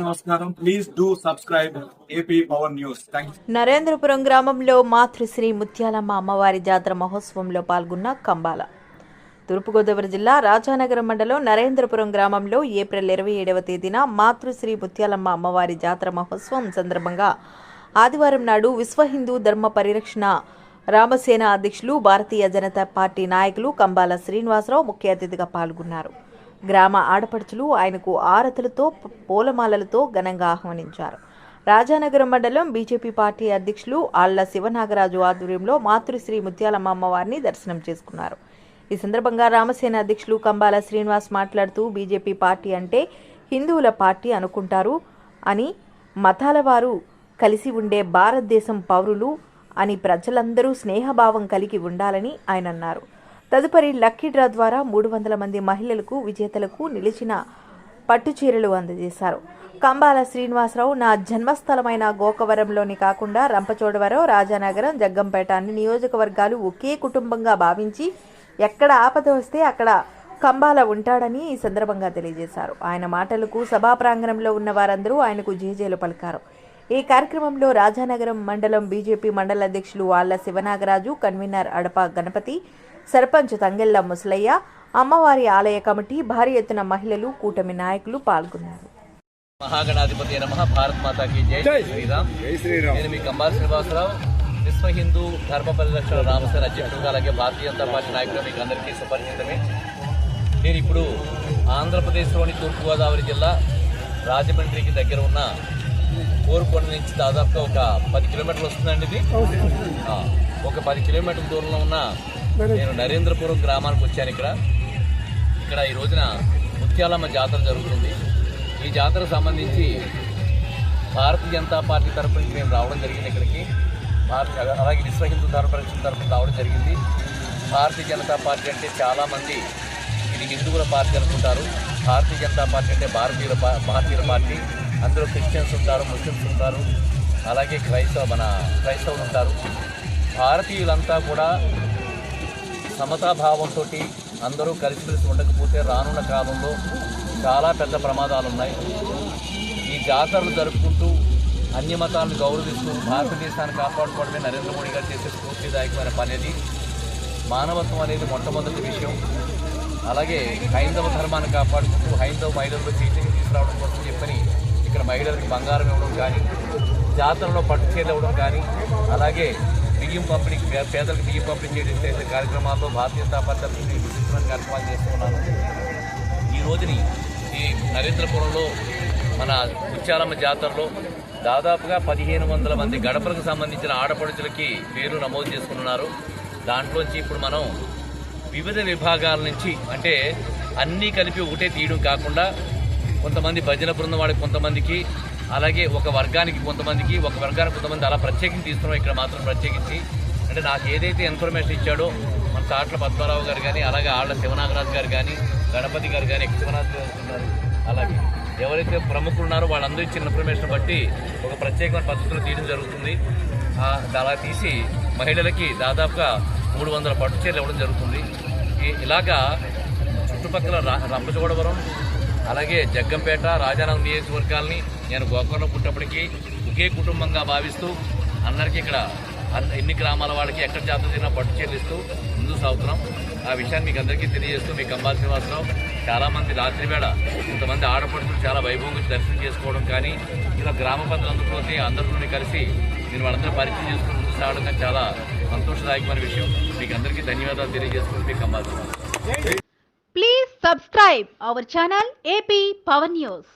నమస్కారం. Please do subscribe AP power news. Narendrapuram గ్రామంలో మాతృశ్రీ ముత్యాలమ్మ అమ్మవారి జాతర మహోత్సవంలో పాల్గొన్న కంబాల. తూర్పుగోదావరి జిల్లా రాజానగరం మండలం నరేంద్రపురం గ్రామంలో ఏప్రిల్ 27వ తేదీన మాతృశ్రీ ముత్యాలమ్మ అమ్మవారి జాతర మహోత్సవం సందర్భంగా ఆదివారం నాడు విశ్వ హిందూ ధర్మ పరిరక్షణ రామసేన అధ్యక్షులు భారతీయ జనతా పార్టీ నాయకులు కంబాల శ్రీనివాసరావు ముఖ్య అతిథిగా పాల్గొన్నారు. గ్రామ ఆడపడుచులు ఆయనకు ఆరతులతో పూలమాలలతో ఘనంగా ఆహ్వానించారు. రాజానగరం మండలం బీజేపీ పార్టీ అధ్యక్షులు ఆళ్ల శివనాగరాజు ఆధ్వర్యంలో మాతృశ్రీ ముత్యాలమ్మ అమ్మవారిని దర్శనం చేసుకున్నారు. ఈ సందర్భంగా రామసేన అధ్యక్షులు కంబాల శ్రీనివాస్ మాట్లాడుతూ బీజేపీ పార్టీ అంటే హిందువుల పార్టీ అనుకుంటారు అని, మతాల వారు కలిసి ఉండే భారతదేశం పౌరులు అని, ప్రజలందరూ స్నేహభావం కలిగి ఉండాలని ఆయన అన్నారు. తదుపరి లక్కీ డ్రా ద్వారా 300 మంది మహిళలకు విజేతలకు నిలిచిన పట్టుచీరలు అందజేశారు. కంబాల శ్రీనివాసరావు నా జన్మస్థలమైన గోకవరంలోని కాకుండా రంపచోడవరం, రాజానగరం, జగ్గంపేట అన్ని నియోజకవర్గాలు ఒకే కుటుంబంగా భావించి ఎక్కడ ఆపద వస్తే అక్కడ కంబాల ఉంటాడని ఈ సందర్భంగా తెలియజేశారు. ఆయన మాటలకు సభా ప్రాంగణంలో ఉన్న వారందరూ ఆయనకు జేజేలు పలికారు. ఈ కార్యక్రమంలో రాజానగరం మండలం బీజేపీ మండల అధ్యక్షులు ఆళ్ల శివనాగరాజు, కన్వీనర్ అడప గణపతి, సర్పంచ్ తంగెళ్ల ముసలయ్య, అమ్మవారి ఆలయ కమిటీ, భారీ ఎత్తున మహిళలు, కూటమి నాయకులు పాల్గొన్నారు. మహాగణాధిపతి నమః. భారత్ మాతాకి జై. శ్రీరామ్. నేను మీ కంబాల శ్రీనివాసరావు, విశ్వ హిందూ ధర్మ పరిరక్షణ రామసేన అధ్యక్షుడుగా, అలాగే భారతీయ జనతా పార్టీ నాయకులు మీకు అందరికీ సుపరిచితమే. నేను ఇప్పుడు ఆంధ్రప్రదేశ్లోని తూర్పుగోదావరి జిల్లా రాజమండ్రికి దగ్గర ఉన్న కోరుకొండ నుంచి దాదాపుగా ఒక 10 కిలోమీటర్లు వస్తుందండి. ఇది ఒక 10 కిలోమీటర్ల దూరంలో ఉన్న నేను నరేంద్రపురం గ్రామానికి వచ్చాను. ఇక్కడ ఈ రోజున ముత్యాలమ్మ జాతర జరుగుతుంది. ఈ జాతరకు సంబంధించి భారతీయ జనతా పార్టీ తరఫు నుంచి నేను రావడం జరిగింది. ఇక్కడికి అలాగే విశ్వ హిందూ ధర్మ పరిరక్షణ తరఫున రావడం జరిగింది. భారతీయ జనతా పార్టీ అంటే చాలామంది ఇది హిందువుల పార్టీ అనుకుంటారు. భారతీయ జనతా పార్టీ అంటే భారతీయుల పార్టీ. అందులో క్రిస్టియన్స్ ఉంటారు, ముస్లిమ్స్ ఉంటారు, అలాగే క్రైస్తవులు ఉంటారు. భారతీయులంతా కూడా సమతాభావంతో అందరూ కలిసిమెలిసి ఉండకపోతే రానున్న కాలంలో చాలా పెద్ద ప్రమాదాలు ఉన్నాయి. ఈ జాతరలు జరుపుకుంటూ అన్ని మతాలను గౌరవిస్తూ భారతదేశాన్ని కాపాడుకోవడమే నరేంద్ర మోడీ గారు చేసే స్ఫూర్తిదాయకమైన పని. అది మానవత్వం అనేది మొట్టమొదటి విషయం. అలాగే హైందవ ధర్మాన్ని కాపాడుకుంటూ హైందవ మహిళలకు చైతన్యం తీసుకురావడం కోసం చెప్పని ఇక్కడ మహిళలకు బంగారం ఇవ్వడం కానీ, జాతరలో పట్టుచీరలు ఇవ్వడం కానీ, అలాగే బియ్యం పంపిణీ, పేదలకు బియ్యం పంపిణీ చేసే కార్యక్రమాల్లో భారతీయ జనతా పార్టీ విశిష్టమైన కార్యక్రమాలు చేస్తున్నాను. ఈ రోజుని ఈ నరేంద్రపురంలో మన ముత్యాలమ్మ జాతరలో దాదాపుగా 1500 మంది గడపలకు సంబంధించిన ఆడపడుచులకి పేర్లు నమోదు చేసుకున్నారు. దాంట్లోంచి ఇప్పుడు మనం వివిధ విభాగాల నుంచి, అంటే అన్నీ కలిపి ఒకటే తీయడం కాకుండా కొంతమంది భజన బృందం వాడికి కొంతమందికి, అలాగే ఒక వర్గానికి కొంతమందికి అలా ప్రత్యేకించి తీస్తున్నాం. ఇక్కడ మాత్రం ప్రత్యేకించి అంటే నాకు ఏదైతే ఇన్ఫర్మేషన్ ఇచ్చాడో మన తాట్ల పద్మారావు గారు కానీ, అలాగే ఆళ్ల శివనాగరాజు గారు కానీ, గణపతి గారు కానీ, శివనాథ్ గారు ఉన్నారు, అలాగే ఎవరైతే ప్రముఖులు ఉన్నారో వాళ్ళందరూ ఇచ్చిన ఇన్ఫర్మేషన్ బట్టి ఒక ప్రత్యేకమైన పద్ధతిలో తీయడం జరుగుతుంది. అలా తీసి మహిళలకి దాదాపుగా 300 పట్టుచీరలు ఇవ్వడం జరుగుతుంది. ఇలాగా చుట్టుపక్కల రంపచోడవరం, అలాగే జగ్గంపేట, రాజానగరం నియోజకవర్గాల్ని నేను గోకవరంలో పుట్టినప్పటికీ ఒకే కుటుంబంగా భావిస్తూ అందరికీ ఇక్కడ ఎన్ని గ్రామాల వాళ్ళకి ఎక్కడ జాతర తిన్నా పట్టు చెల్లిస్తూ ముందుకు సాగుతున్నాం. ఆ విషయాన్ని మీకు అందరికీ తెలియజేస్తూ మీ కంబాల శ్రీనివాసరావు చాలామంది రాత్రివేళ కొంతమంది ఆడపడుతులు చాలా వైభవంగా దర్శనం చేసుకోవడం కానీ, ఇలా గ్రామ పెద్దలందరితో అందరితో కలిసి నేను వాళ్ళందరూ పరిచయం చేసుకుని ముందుకు సాగడం చాలా సంతోషదాయకమైన విషయం. మీకు అందరికీ ధన్యవాదాలు తెలియజేసుకుంటూ మీ Kambala Srinivasarao. Please subscribe our channel AP Power News.